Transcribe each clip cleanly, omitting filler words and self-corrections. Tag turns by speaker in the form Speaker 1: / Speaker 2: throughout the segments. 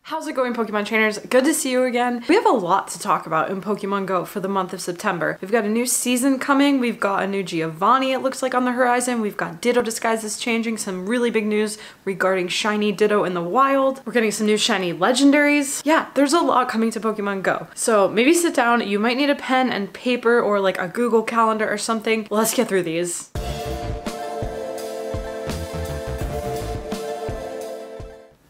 Speaker 1: How's it going, Pokemon trainers? Good to see you again. We have a lot to talk about in Pokemon Go for the month of September. We've got a new season coming. We've got a new Giovanni, it looks like, on the horizon. We've got Ditto disguises changing, some really big news regarding shiny Ditto in the wild. We're getting some new shiny legendaries. Yeah, there's a lot coming to Pokemon Go. So maybe sit down. You might need a pen and paper or like a Google Calendar or something. Let's get through these.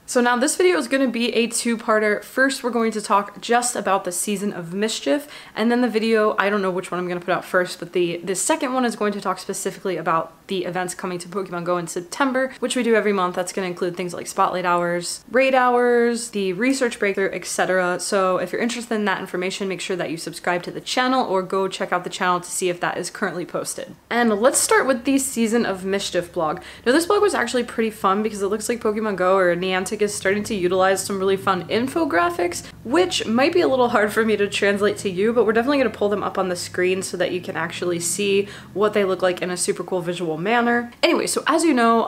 Speaker 1: So now this video is going to be a two-parter. First, we're going to talk just about the season of Mischief, and then the video, I don't know which one I'm going to put out first, but the second one is going to talk specifically about the events coming to Pokemon Go in September, which we do every month. That's going to include things like spotlight hours, raid hours, the research breakthrough, etc. So if you're interested in that information, make sure that you subscribe to the channel or go check out the channel to see if that is currently posted. And let's start with the Season of Mischief blog. Now this blog was actually pretty fun because it looks like Pokemon Go or Niantic is starting to utilize some really fun infographics, which might be a little hard for me to translate to you, but we're definitely going to pull them up on the screen so that you can actually see what they look like in a super cool visual manner. Anyway, so as you know,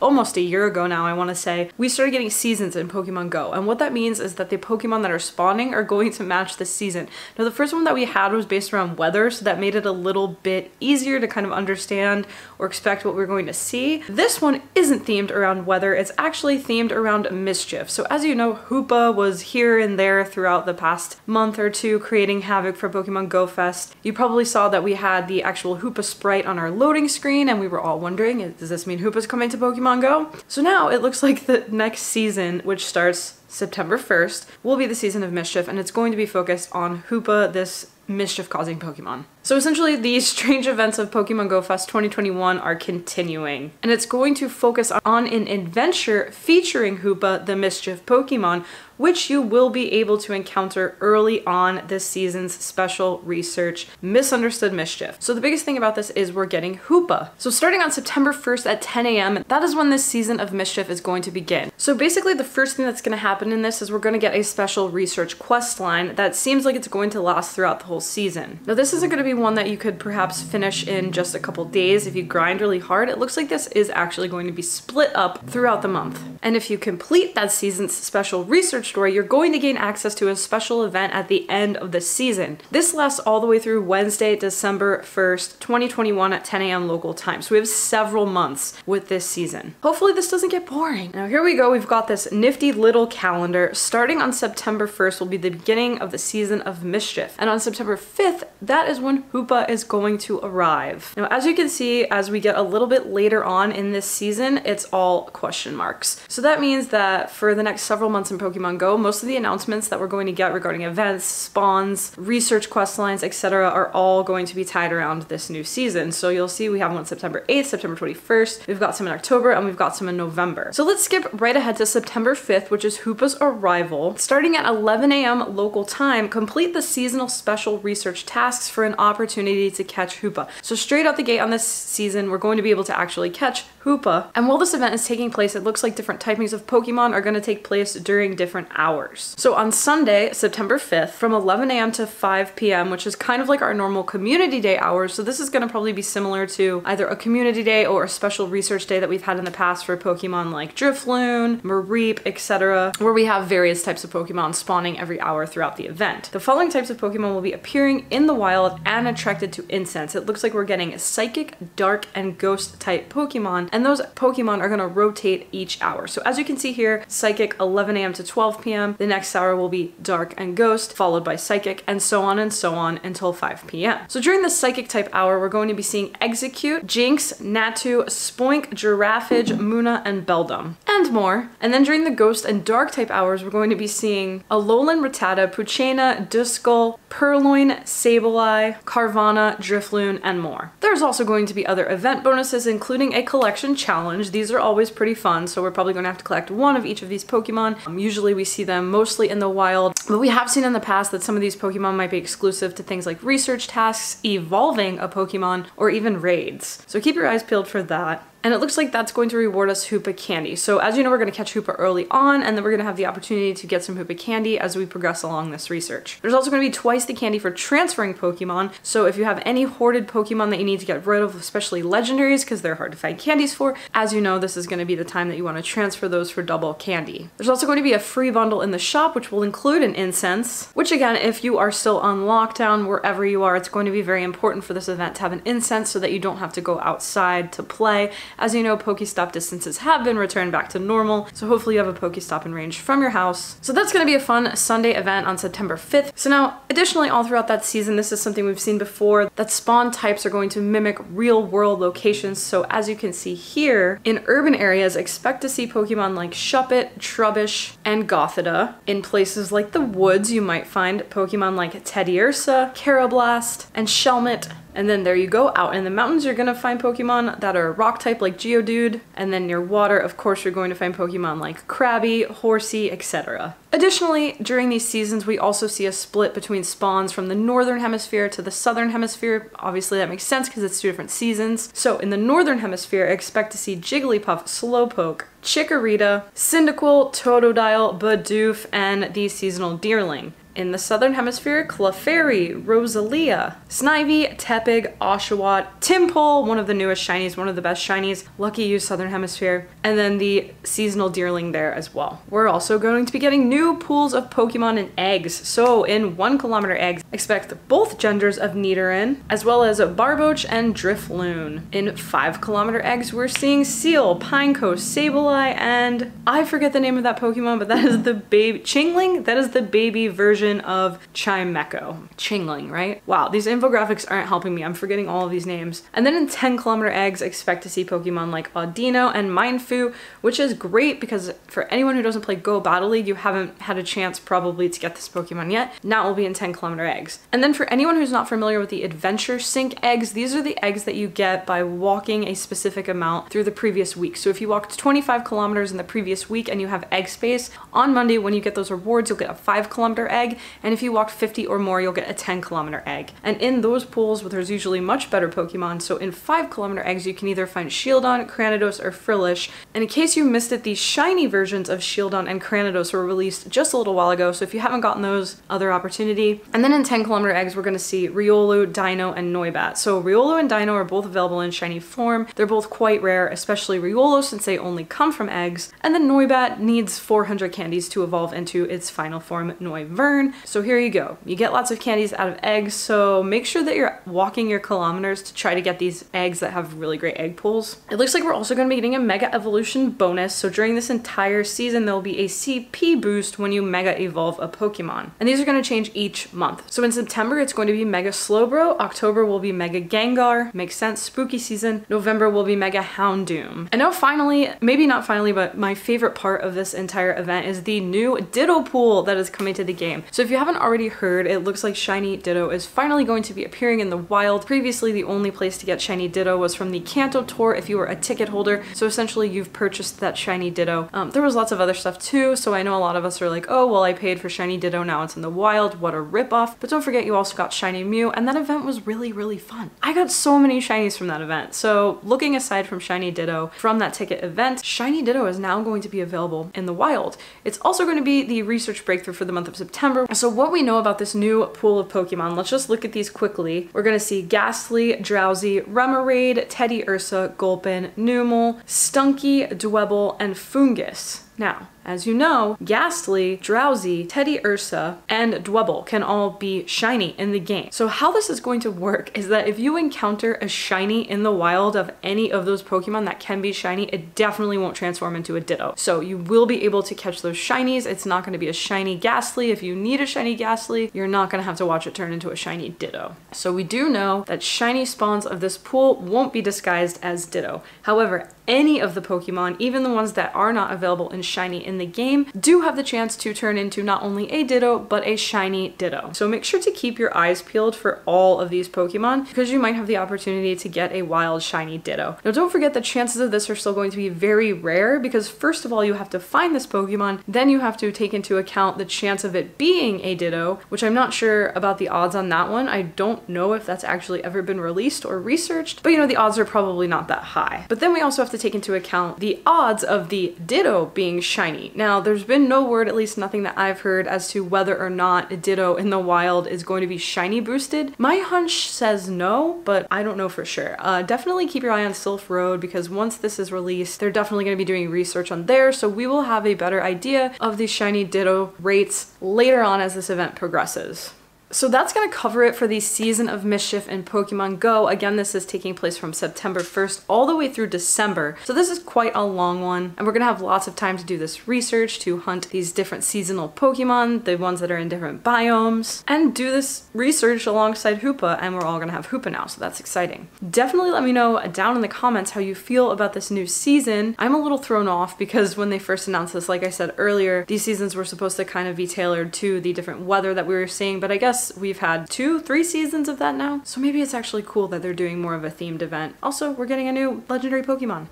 Speaker 1: almost a year ago now, I want to say, we started getting seasons in Pokemon Go, and what that means is that the Pokemon that are spawning are going to match the season. Now the first one that we had was based around weather, so that made it a little bit easier to kind of understand or expect what we're going to see. This one isn't themed around weather, it's actually themed around Mischief. So as you know, Hoopa was here and there throughout the past month or two creating havoc for Pokemon Go Fest. You probably saw that we had the actual Hoopa sprite on our loading screen and we were all wondering, does this mean Hoopa's coming to Pokemon Go? So now it looks like the next season, which starts September 1st, will be the Season of Mischief, and it's going to be focused on Hoopa, this mischief-causing Pokemon. So essentially, these strange events of Pokemon Go Fest 2021 are continuing, and it's going to focus on an adventure featuring Hoopa, the mischief Pokemon, which you will be able to encounter early on this season's special research, Misunderstood Mischief. So the biggest thing about this is we're getting Hoopa. So starting on September 1st at 10 a.m., that is when this Season of Mischief is going to begin. So basically the first thing that's going to happen in this is we're going to get a special research quest line that seems like it's going to last throughout the whole season. Now this isn't going to be one that you could perhaps finish in just a couple days if you grind really hard. It looks like this is actually going to be split up throughout the month. And if you complete that season's special research story, you're going to gain access to a special event at the end of the season. This lasts all the way through Wednesday, December 1st, 2021 at 10 a.m. local time. So we have several months with this season. Hopefully this doesn't get boring. Now here we go. We've got this nifty little calendar. Starting on September 1st will be the beginning of the Season of Mischief. And on September 5th, that is when Hoopa is going to arrive. Now, as you can see, as we get a little bit later on in this season, it's all question marks. So that means that for the next several months in Pokemon Go, most of the announcements that we're going to get regarding events, spawns, research quest lines, etc. are all going to be tied around this new season. So you'll see we have one September 8th, September 21st, we've got some in October, and we've got some in November. So let's skip right ahead to September 5th, which is Hoopa's arrival. Starting at 11 a.m. local time, complete the seasonal special research tasks for an opportunity to catch Hoopa. So straight out the gate on this season, we're going to be able to actually catch Hoopa. And while this event is taking place, it looks like different typings of Pokemon are going to take place during different hours. So on Sunday, September 5th, from 11 a.m. to 5 p.m., which is kind of like our normal community day hours, so this is going to probably be similar to either a community day or a special research day that we've had in the past for Pokemon like Drifloon, Mareep, etc., where we have various types of Pokemon spawning every hour throughout the event. The following types of Pokemon will be appearing in the wild and attracted to incense. It looks like we're getting Psychic, Dark, and Ghost type Pokemon, and those Pokemon are going to rotate each hour. So as you can see here, Psychic 11 a.m. to 12 p.m. The next hour will be Dark and Ghost, followed by Psychic, and so on until 5 p.m. So during the Psychic type hour, we're going to be seeing Execute, Jinx, Natu, Spoink, Giraffage, Munna, and Beldum, and more. And then during the Ghost and Dark type hours, we're going to be seeing Alolan Rattata, Puchena, Duskull, Purloin, Sableye, Carvana, Drifloon, and more. There's also going to be other event bonuses, including a collection challenge. These are always pretty fun, so we're probably going to have to collect one of each of these Pokemon. Usually we see them mostly in the wild, but we have seen in the past that some of these Pokemon might be exclusive to things like research tasks, evolving a Pokemon, or even raids. So keep your eyes peeled for that. And it looks like that's going to reward us Hoopa candy. So as you know, we're going to catch Hoopa early on, and then we're going to have the opportunity to get some Hoopa candy as we progress along this research. There's also going to be twice the candy for transferring Pokemon. So if you have any hoarded Pokemon that you need to get rid of, especially legendaries, because they're hard to find candies for, as you know, this is going to be the time that you want to transfer those for double candy. There's also going to be a free bundle in the shop, which will include an incense, which again, if you are still on lockdown, wherever you are, it's going to be very important for this event to have an incense so that you don't have to go outside to play. As you know, Pokestop distances have been returned back to normal, so hopefully you have a Pokestop in range from your house. So that's going to be a fun Sunday event on September 5th. So now, additionally, all throughout that season, this is something we've seen before, that spawn types are going to mimic real world locations. So as you can see here, in urban areas, expect to see Pokemon like Shuppet, Trubbish, and Gothita. In places like the woods, you might find Pokemon like Teddiursa, Karrablast, and Shelmet. And then there you go, out in the mountains you're gonna find Pokemon that are rock type like Geodude, and then near water, of course, you're going to find Pokemon like Krabby, Horsey, etc. Additionally, during these seasons, we also see a split between spawns from the northern hemisphere to the southern hemisphere. Obviously that makes sense because it's 2 different seasons. So in the northern hemisphere, expect to see Jigglypuff, Slowpoke, Chikorita, Cyndaquil, Totodile, Bidoof, and the seasonal Deerling. In the southern hemisphere, Clefairy, Rosalia, Snivy, Tepig, Oshawott, Tympole, one of the newest shinies, one of the best shinies, lucky you southern hemisphere, and then the seasonal Deerling there as well. We're also going to be getting new pools of Pokemon and eggs. So in 1 kilometer eggs, expect both genders of Nidoran, as well as Barboach and Drifloon. In 5 kilometer eggs, we're seeing Seal, Pineco, Sableye, and I forget the name of that Pokemon, but that is the baby, Chingling? That is the baby version of Chimecho. Chingling, right? Wow, these infographics aren't helping me. I'm forgetting all of these names. And then in 10 kilometer eggs, expect to see Pokemon like Audino and Mindfu, which is great because for anyone who doesn't play Go Battle League, you haven't had a chance probably to get this Pokemon yet. Now it will be in 10 kilometer eggs. And then for anyone who's not familiar with the Adventure Sync eggs, these are the eggs that you get by walking a specific amount through the previous week. So if you walked 25 kilometers in the previous week and you have egg space, on Monday when you get those rewards, you'll get a 5 kilometer egg. And if you walked 50 or more, you'll get a 10 kilometer egg. And in those pools, there's usually much better Pokemon. So in 5 kilometer eggs, you can either find Shieldon, Cranidos, or Frillish. And in case you missed it, these shiny versions of Shieldon and Cranidos were released just a little while ago. So if you haven't gotten those, other opportunity. And then in 10 kilometer eggs, we're going to see Riolu, Dino, and Noibat. So Riolu and Dino are both available in shiny form. They're both quite rare, especially Riolu since they only come from eggs. And then Noibat needs 400 candies to evolve into its final form, Noivern. So here you go. You get lots of candies out of eggs, so make sure that you're walking your kilometers to try to get these eggs that have really great egg pools. It looks like we're also going to be getting a Mega Evolution bonus, so during this entire season there'll be a CP boost when you Mega Evolve a Pokemon. And these are going to change each month. So in September it's going to be Mega Slowbro, October will be Mega Gengar, makes sense, spooky season, November will be Mega Houndoom. And now finally, maybe not finally, but my favorite part of this entire event is the new Ditto pool that is coming to the game. So if you haven't already heard, it looks like Shiny Ditto is finally going to be appearing in the wild. Previously, the only place to get Shiny Ditto was from the Kanto tour if you were a ticket holder. So essentially, you've purchased that Shiny Ditto. There was lots of other stuff too, so I know a lot of us are like, oh, well, I paid for Shiny Ditto, now it's in the wild. What a ripoff. But don't forget, you also got Shiny Mew, and that event was really, really fun. I got so many Shinies from that event. So looking aside from Shiny Ditto from that ticket event, Shiny Ditto is now going to be available in the wild. It's also going to be the research breakthrough for the month of September. So what we know about this new pool of Pokemon, let's just look at these quickly. We're going to see Ghastly, Drowsy, Remoraid, Teddiursa, Gulpin, Numel, Stunky, Dwebble, and Fungus. Now, as you know, Ghastly, Drowsy, Teddiursa, and Dwebble can all be shiny in the game. So how this is going to work is that if you encounter a shiny in the wild of any of those Pokemon that can be shiny, it definitely won't transform into a Ditto. So you will be able to catch those shinies. It's not going to be a shiny Ghastly. If you need a shiny Ghastly, you're not going to have to watch it turn into a shiny Ditto. So we do know that shiny spawns of this pool won't be disguised as Ditto. However, any of the Pokemon, even the ones that are not available in shiny in the game, do have the chance to turn into not only a Ditto, but a shiny Ditto. So make sure to keep your eyes peeled for all of these Pokemon because you might have the opportunity to get a wild shiny Ditto. Now don't forget the chances of this are still going to be very rare because first of all, you have to find this Pokemon, then you have to take into account the chance of it being a Ditto, which I'm not sure about the odds on that one. I don't know if that's actually ever been released or researched, but you know, the odds are probably not that high. But then we also have to take into account the odds of the Ditto being shiny. Now, there's been no word, at least nothing that I've heard, as to whether or not a Ditto in the wild is going to be shiny boosted. My hunch says no, but I don't know for sure. Definitely keep your eye on Sylph Road, because once this is released, they're definitely going to be doing research on there, so we will have a better idea of the shiny Ditto rates later on as this event progresses. So that's going to cover it for the Season of Mischief in Pokemon Go. Again, this is taking place from September 1st all the way through December. So this is quite a long one, and we're going to have lots of time to do this research, to hunt these different seasonal Pokemon, the ones that are in different biomes, and do this research alongside Hoopa, and we're all going to have Hoopa now, so that's exciting. Definitely let me know down in the comments how you feel about this new season. I'm a little thrown off because when they first announced this, like I said earlier, these seasons were supposed to kind of be tailored to the different weather that we were seeing, but I guess we've had 2-3 seasons of that now, so maybe it's actually cool that they're doing more of a themed event. Also, we're getting a new legendary Pokemon.